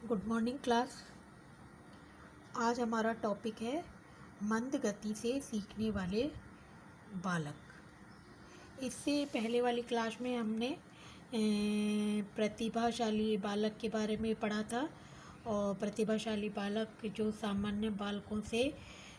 Good morning class. आज हमारा topic है मंद गति से सीखने वाले बालक। इससे पहले वाली क्लास में हमने प्रतिभाशाली बालक के बारे में पढ़ा था। और प्रतिभाशाली बालक जो सामान्य बालकों से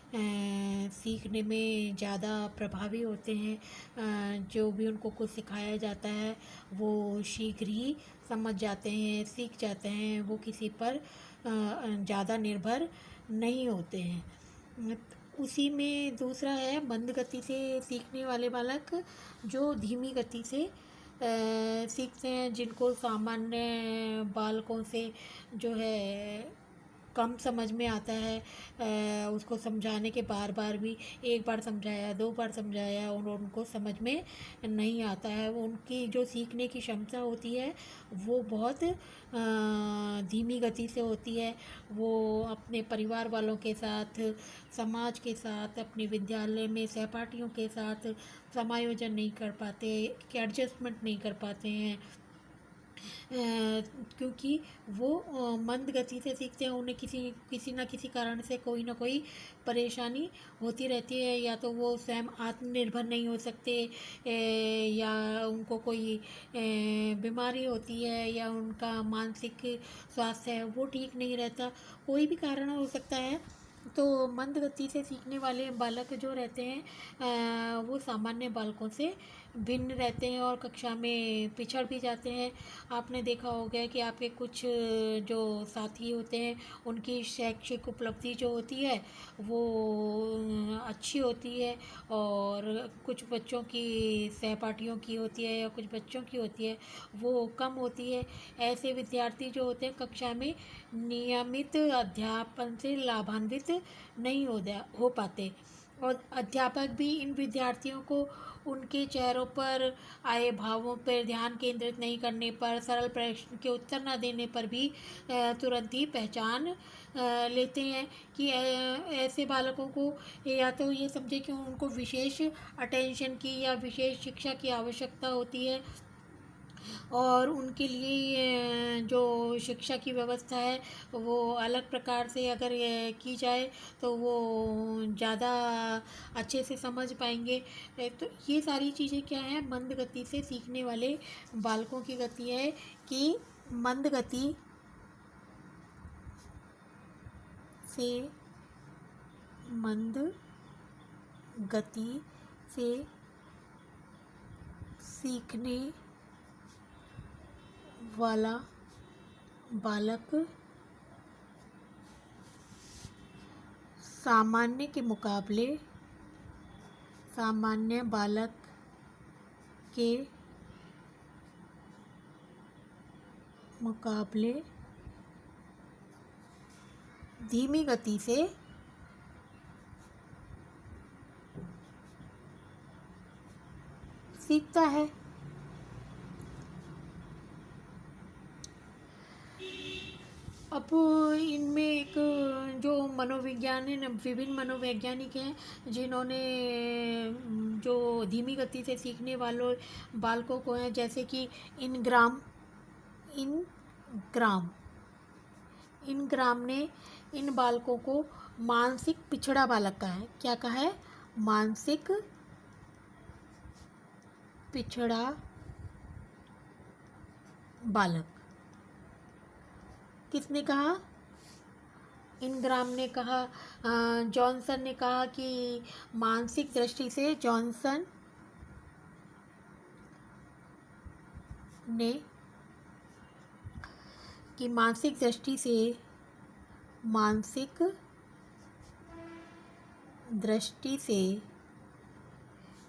सीखने में ज़्यादा प्रभावी होते हैं। जो भी उनको कुछ सिखाया जाता है वो शीघ्र ही समझ जाते हैं, सीख जाते हैं। वो किसी पर ज़्यादा निर्भर नहीं होते हैं। उसी में दूसरा है मंद गति से सीखने वाले बालक, जो धीमी गति से सीखते हैं, जिनको सामान्य बालकों से जो है कम समझ में आता है। उसको समझाने के बार बार भी एक बार समझाया, दो बार समझाया और उनको समझ में नहीं आता है। वो उनकी जो सीखने की क्षमता होती है वो बहुत धीमी गति से होती है। वो अपने परिवार वालों के साथ, समाज के साथ, अपने विद्यालय में सहपाठियों के साथ समायोजन नहीं कर पाते, एडजस्टमेंट नहीं कर पाते हैं। क्योंकि वो मंद गति से सीखते हैं। उन्हें किसी न किसी कारण से कोई ना कोई परेशानी होती रहती है। या तो वो स्वयं आत्मनिर्भर नहीं हो सकते, या उनको कोई बीमारी होती है, या उनका मानसिक स्वास्थ्य है वो ठीक नहीं रहता। कोई भी कारण हो सकता है। तो मंद गति से सीखने वाले बालक जो रहते हैं वो सामान्य बालकों से भिन्न रहते हैं और कक्षा में पिछड़ भी जाते हैं। आपने देखा होगा कि आपके कुछ जो साथी होते हैं उनकी शैक्षिक उपलब्धि जो होती है वो अच्छी होती है, और कुछ बच्चों की, सहपाठियों की होती है या कुछ बच्चों की होती है वो कम होती है। ऐसे विद्यार्थी जो होते हैं कक्षा में नियमित अध्यापन से लाभान्वित नहीं हो पाते, और अध्यापक भी इन विद्यार्थियों को उनके चेहरों पर आए भावों पर ध्यान केंद्रित नहीं करने पर, सरल प्रश्न के उत्तर न देने पर भी तुरंत ही पहचान लेते हैं कि ऐसे बालकों को या तो ये समझे कि उनको विशेष अटेंशन की या विशेष शिक्षा की आवश्यकता होती है, और उनके लिए जो शिक्षा की व्यवस्था है वो अलग प्रकार से अगर की जाए तो वो ज़्यादा अच्छे से समझ पाएंगे। तो ये सारी चीज़ें क्या हैं, मंद गति से सीखने वाले बालकों की गति है कि मंद गति से मंद गति से सीखने वाला बालक सामान्य बालक के मुकाबले धीमी गति से सीखता है। अब इनमें एक जो मनोविज्ञान है, विभिन्न मनोवैज्ञानिक हैं जिन्होंने जो धीमी गति से सीखने वालों बालकों को हैं, जैसे कि इनग्राम ने इन बालकों को मानसिक पिछड़ा बालक कहा है। क्या कहा है? मानसिक पिछड़ा बालक। किसने कहा? इनग्राम ने कहा। जॉनसन ने कहा कि मानसिक दृष्टि से, जॉनसन ने कि मानसिक दृष्टि से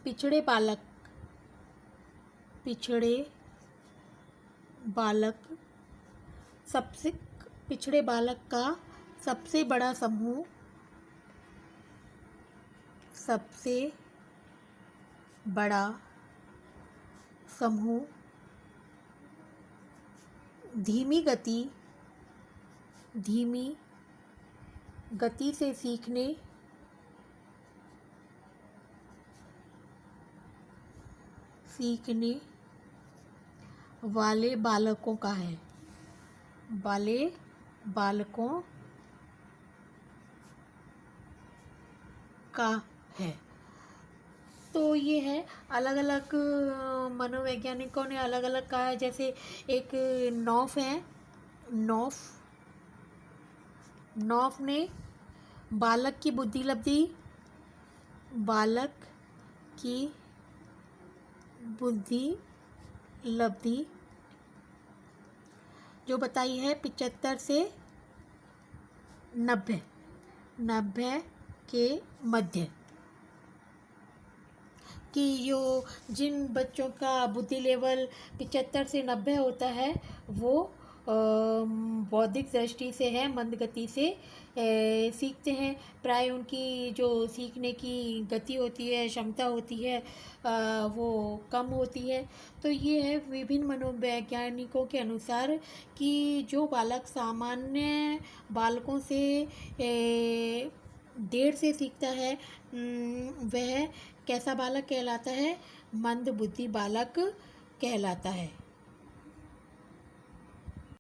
पिछड़े बालक का सबसे बड़ा समूह धीमी गति से सीखने वाले बालकों का है। बालकों का है। तो ये है, अलग अलग मनोवैज्ञानिकों ने अलग अलग कहा है। जैसे एक नॉफ है, नॉफ नॉफ ने बालक की बुद्धि लब्धि, बालक की बुद्धि लब्धि जो बताई है 75 से 90 के मध्य, कि जो जिन बच्चों का बुद्धि लेवल 75 से 90 होता है वो बौद्धिक दृष्टि से है, मंद गति से सीखते हैं। प्राय उनकी जो सीखने की गति होती है, क्षमता होती है, वो कम होती है। तो ये है विभिन्न मनोवैज्ञानिकों के अनुसार कि जो बालक सामान्य बालकों से देर से सीखता है, वह कैसा बालक कहलाता है? मंद बुद्धि बालक कहलाता है।